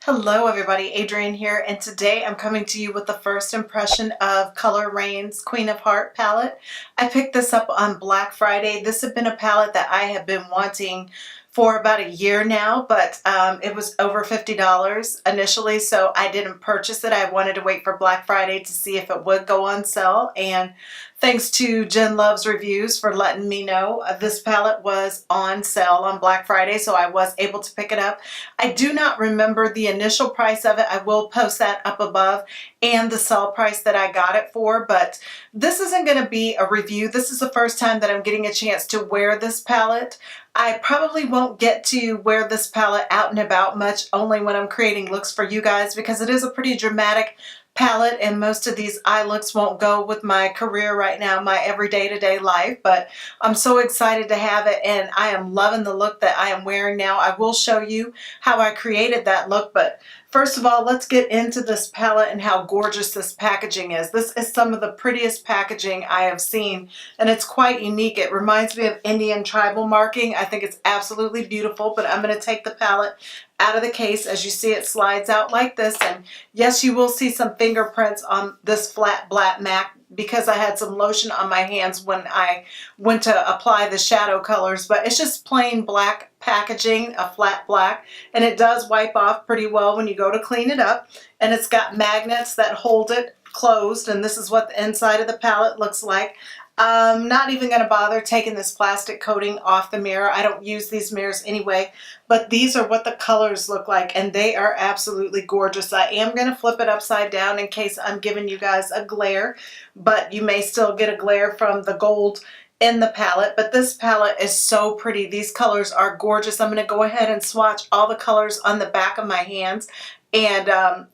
Hello everybody, Adrienne here, and today I'm coming to you with the first impression of Color Raine's Queen of Heart palette. I picked this up on Black Friday. This had been a palette that I have been wanting for about a year now, but it was over $50 initially, so I didn't purchase it. I wanted to wait for Black Friday to see if it would go on sale, and thanks to Jen Loves Reviews for letting me know this palette was on sale on Black Friday, so I was able to pick it up. I do not remember the initial price of it. I will post that up above and the sale price that I got it for, but this isn't going to be a review. This is the first time that I'm getting a chance to wear this palette. I probably won't get to wear this palette out and about much, only when I'm creating looks for you guys, because it is a pretty dramatic palette and most of these eye looks won't go with my career right now, my everyday to day life, but I'm so excited to have it and I am loving the look that I am wearing now. I will show you how I created that look, but first of all, let's get into this palette and how gorgeous this packaging is. This is some of the prettiest packaging I have seen, and it's quite unique. It reminds me of Indian tribal marking. I think it's absolutely beautiful, but I'm going to take the palette out of the case. As you see, it slides out like this, and yes, you will see some fingerprints on this flat black mat because I had some lotion on my hands when I went to apply the shadow colors, but it's just plain black packaging, a flat black, and it does wipe off pretty well when you go to clean it up, and it's got magnets that hold it closed, and this is what the inside of the palette looks like. I'm not even going to bother taking this plastic coating off the mirror. I don't use these mirrors anyway, but these are what the colors look like, and they are absolutely gorgeous. I am going to flip it upside down in case I'm giving you guys a glare, but you may still get a glare from the gold in the palette, but this palette is so pretty. These colors are gorgeous. I'm going to go ahead and swatch all the colors on the back of my hands and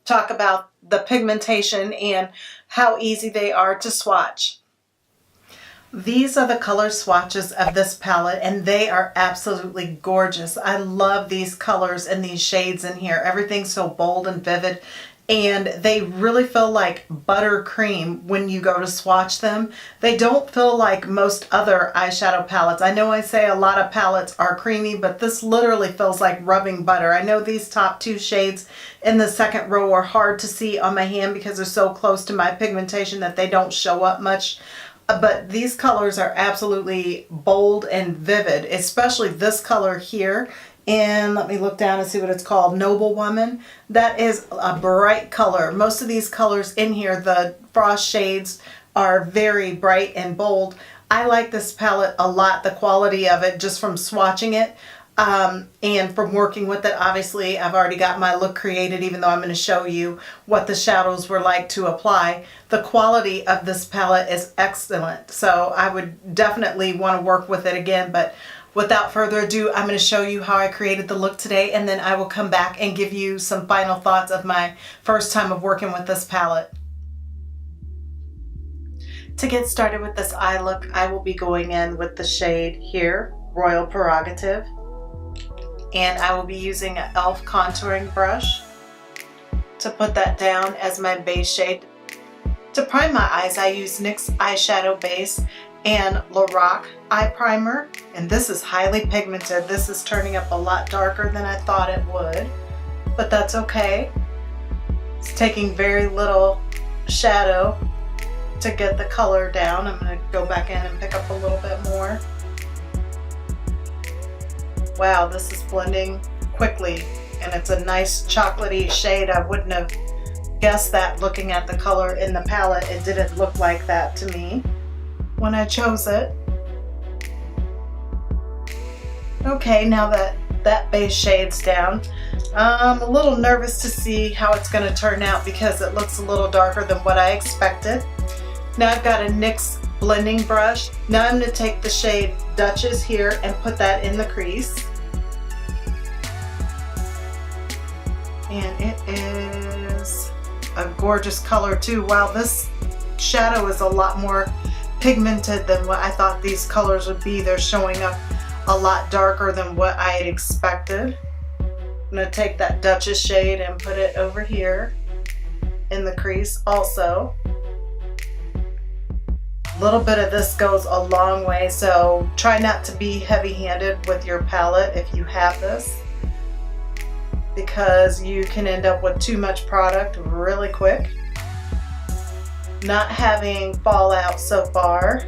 talk about the pigmentation and how easy they are to swatch. These are the color swatches of this palette, and they are absolutely gorgeous. I love these colors and these shades in here. Everything's so bold and vivid, and they really feel like buttercream when you go to swatch them. They don't feel like most other eyeshadow palettes. I know I say a lot of palettes are creamy, but this literally feels like rubbing butter. I know these top two shades in the second row are hard to see on my hand because they're so close to my pigmentation that they don't show up much. But these colors are absolutely bold and vivid, especially this color here. And let me look down and see what it's called, Noble Woman. That is a bright color. Most of these colors in here, the frost shades, are very bright and bold. I like this palette a lot, the quality of it, just from swatching it. And from working with it. Obviously, I've already got my look created, even though I'm going to show you what the shadows were like to apply. The quality of this palette is excellent, so I would definitely want to work with it again, but without further ado, I'm going to show you how I created the look today, and then I will come back and give you some final thoughts of my first time of working with this palette. To get started with this eye look, I will be going in with the shade here, Royal Prerogative. And I will be using an e.l.f. contouring brush to put that down as my base shade. To prime my eyes, I use NYX Eyeshadow Base and Lorac Eye Primer. And this is highly pigmented. This is turning up a lot darker than I thought it would, but that's okay. It's taking very little shadow to get the color down. I'm going to go back in and pick up a little bit more. Wow, this is blending quickly, and it's a nice chocolatey shade. I wouldn't have guessed that looking at the color in the palette. It didn't look like that to me when I chose it. Okay, now that that base shade's down, I'm a little nervous to see how it's going to turn out because it looks a little darker than what I expected. Now I've got a NYX blending brush. Now I'm going to take the shade Duchess here and put that in the crease. And it is a gorgeous color too. Wow, this shadow is a lot more pigmented than what I thought these colors would be. They're showing up a lot darker than what I had expected. I'm going to take that Duchess shade and put it over here in the crease also. A little bit of this goes a long way, so try not to be heavy-handed with your palette if you have this, because you can end up with too much product really quick. Not having fallout so far.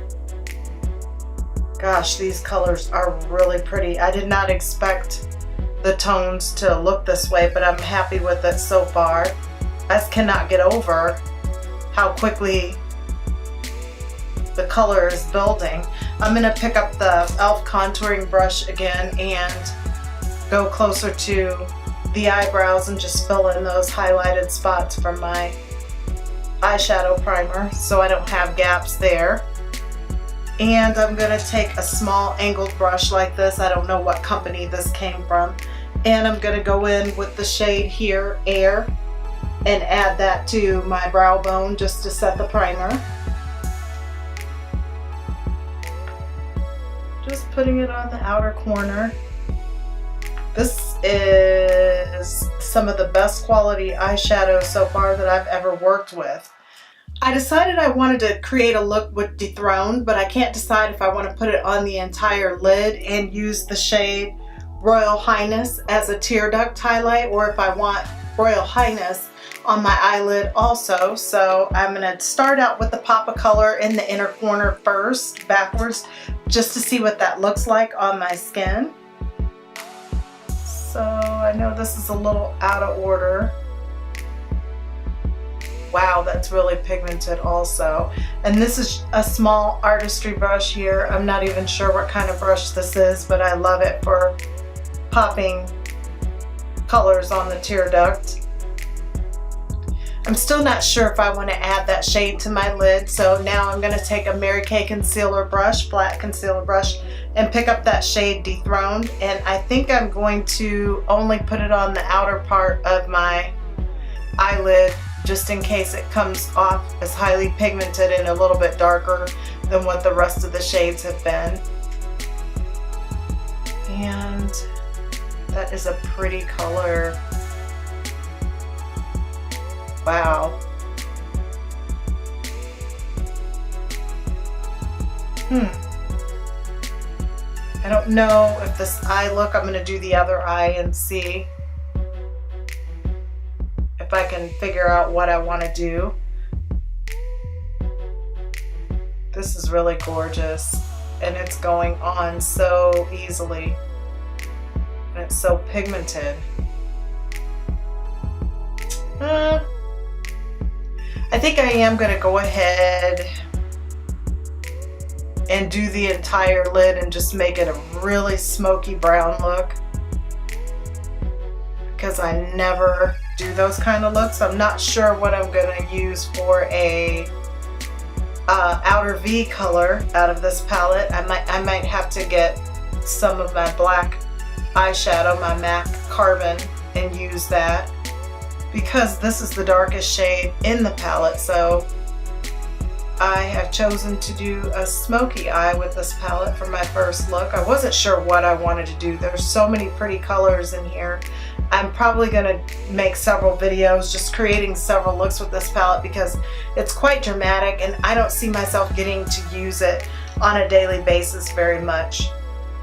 Gosh, these colors are really pretty. I did not expect the tones to look this way, but I'm happy with it so far. I just cannot get over how quickly the color is building. I'm going to pick up the e.l.f. contouring brush again and go closer to the eyebrows and just fill in those highlighted spots from my eyeshadow primer so I don't have gaps there. And I'm going to take a small angled brush like this. I don't know what company this came from. And I'm going to go in with the shade here, Air, and add that to my brow bone just to set the primer. Just putting it on the outer corner. This is some of the best quality eyeshadow so far that I've ever worked with. I decided I wanted to create a look with Dethroned, but I can't decide if I want to put it on the entire lid and use the shade Royal Highness as a tear duct highlight, or if I want Royal Highness on my eyelid also. So I'm going to start out with the pop of color in the inner corner first, backwards, just to see what that looks like on my skin. So I know this is a little out of order. Wow, that's really pigmented also. And this is a small artistry brush here. I'm not even sure what kind of brush this is, but I love it for popping colors on the tear duct. I'm still not sure if I want to add that shade to my lid, so now I'm going to take a Mary Kay concealer brush, flat concealer brush, and pick up that shade Dethroned, and I think I'm going to only put it on the outer part of my eyelid just in case it comes off as highly pigmented and a little bit darker than what the rest of the shades have been. And that is a pretty color. Wow. I don't know if this eye look, I'm going to do the other eye and see if I can figure out what I want to do. This is really gorgeous and it's going on so easily and it's so pigmented. I think I am going to go ahead and do the entire lid and just make it a really smoky brown look, because I never do those kind of looks. I'm not sure what I'm going to use for a outer V color out of this palette. I might have to get some of my black eyeshadow, my MAC Carbon, and use that, because this is the darkest shade in the palette. So I have chosen to do a smoky eye with this palette for my first look. I wasn't sure what I wanted to do. There's so many pretty colors in here. I'm probably going to make several videos just creating several looks with this palette because it's quite dramatic and I don't see myself getting to use it on a daily basis very much.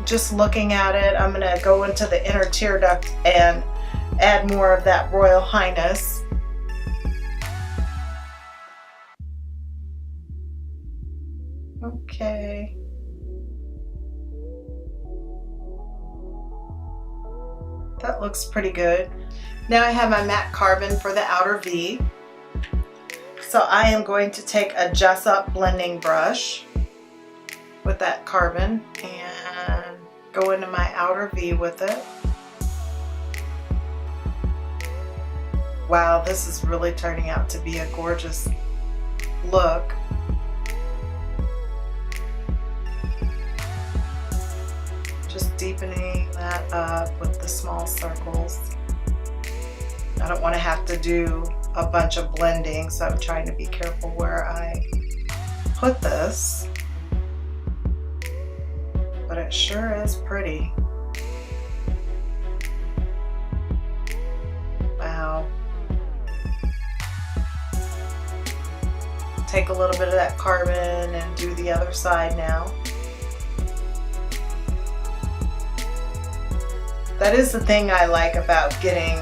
Just looking at it, I'm going to go into the inner tear duct and add more of that Royal Highness. Okay. That looks pretty good. Now I have my MAC Carbon for the outer V. So I am going to take a Jessup blending brush with that carbon and go into my outer V with it. Wow, this is really turning out to be a gorgeous look. Just deepening that up with the small circles. I don't want to have to do a bunch of blending, so I'm trying to be careful where I put this. But it sure is pretty. Wow. Take a little bit of that carbon and do the other side now. That is the thing I like about getting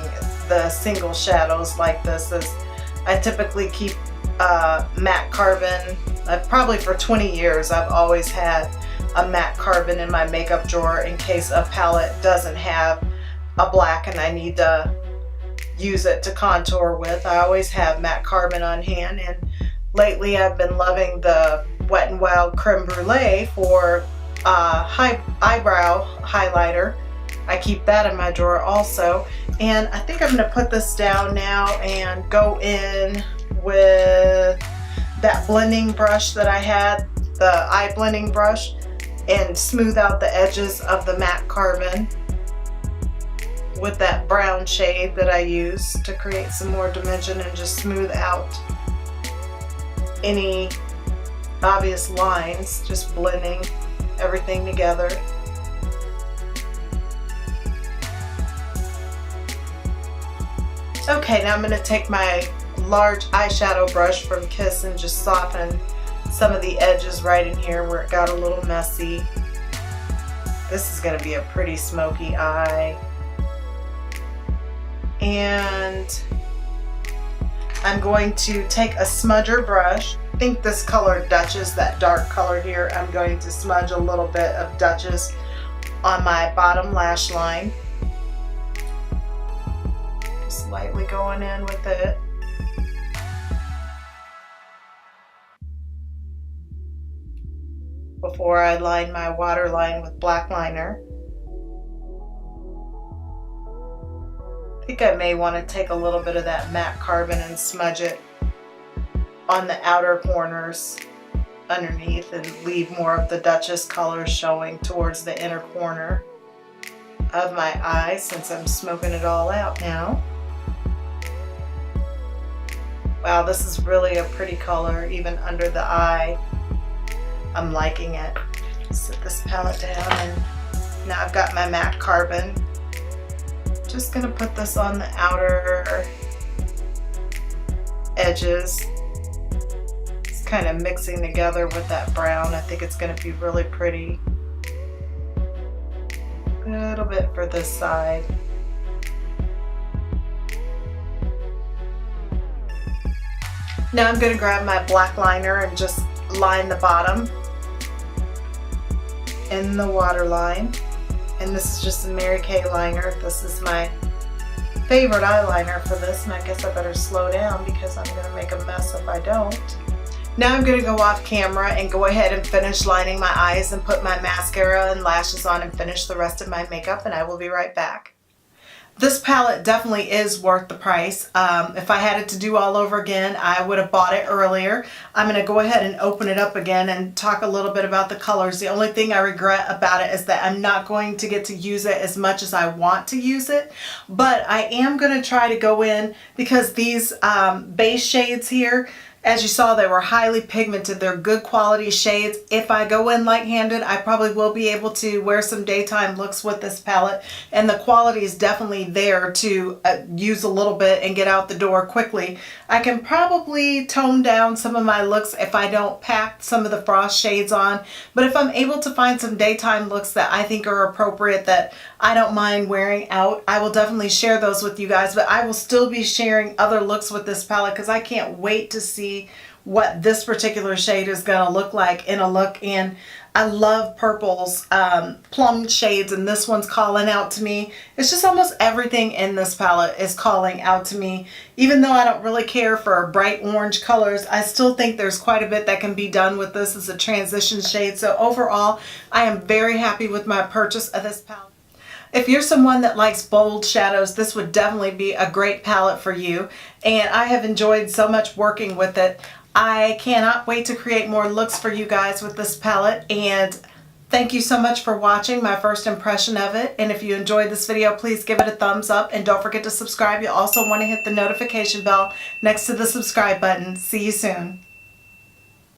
the single shadows like this, is I typically keep matte carbon. Probably for 20 years I've always had a matte carbon in my makeup drawer in case a palette doesn't have a black and I need to use it to contour with. I always have matte carbon on hand, and lately I've been loving the Wet n Wild Creme Brulee for eyebrow highlighter. I keep that in my drawer also, and I think I'm going to put this down now and go in with that blending brush that I had, the eye blending brush, and smooth out the edges of the matte carbon with that brown shade that I use to create some more dimension and just smooth out any obvious lines, just blending everything together. Okay, now I'm going to take my large eyeshadow brush from Kiss and just soften some of the edges right in here where it got a little messy. This is going to be a pretty smoky eye. And I'm going to take a smudger brush. I think this color Duchess, that dark color here, I'm going to smudge a little bit of Duchess on my bottom lash line. Just lightly going in with it. Before I line my waterline with black liner. I think I may want to take a little bit of that matte carbon and smudge it on the outer corners underneath and leave more of the Duchess color showing towards the inner corner of my eye, since I'm smoking it all out now. Wow, this is really a pretty color even under the eye. I'm liking it. Set this palette down, and now I've got my matte carbon. Just gonna put this on the outer edges. It's kind of mixing together with that brown. I think it's gonna be really pretty. A little bit for this side. Now I'm gonna grab my black liner and just line the bottom in the waterline. And this is just a Mary Kay liner. This is my favorite eyeliner for this, and I guess I better slow down because I'm gonna make a mess if I don't. Now I'm gonna go off camera and go ahead and finish lining my eyes and put my mascara and lashes on and finish the rest of my makeup, and I will be right back. This palette definitely is worth the price. If I had it to do all over again, I would have bought it earlier. I'm going to go ahead and open it up again and talk a little bit about the colors. The only thing I regret about it is that I'm not going to get to use it as much as I want to use it. But I am going to try to go in, because these base shades here, as you saw, they were highly pigmented. They're good quality shades. If I go in light-handed, I probably will be able to wear some daytime looks with this palette, and the quality is definitely there to use a little bit and get out the door quickly. I can probably tone down some of my looks if I don't pack some of the frost shades on, but if I'm able to find some daytime looks that I think are appropriate, that I don't mind wearing out, I will definitely share those with you guys. But I will still be sharing other looks with this palette because I can't wait to see what this particular shade is going to look like in a look. And I love purples, plum shades, and this one's calling out to me. It's just almost everything in this palette is calling out to me. Even though I don't really care for bright orange colors, I still think there's quite a bit that can be done with this as a transition shade. So overall, I am very happy with my purchase of this palette. If you're someone that likes bold shadows, this would definitely be a great palette for you. And I have enjoyed so much working with it. I cannot wait to create more looks for you guys with this palette. And thank you so much for watching my first impression of it. And if you enjoyed this video, please give it a thumbs up. And don't forget to subscribe. You'll also want to hit the notification bell next to the subscribe button. See you soon.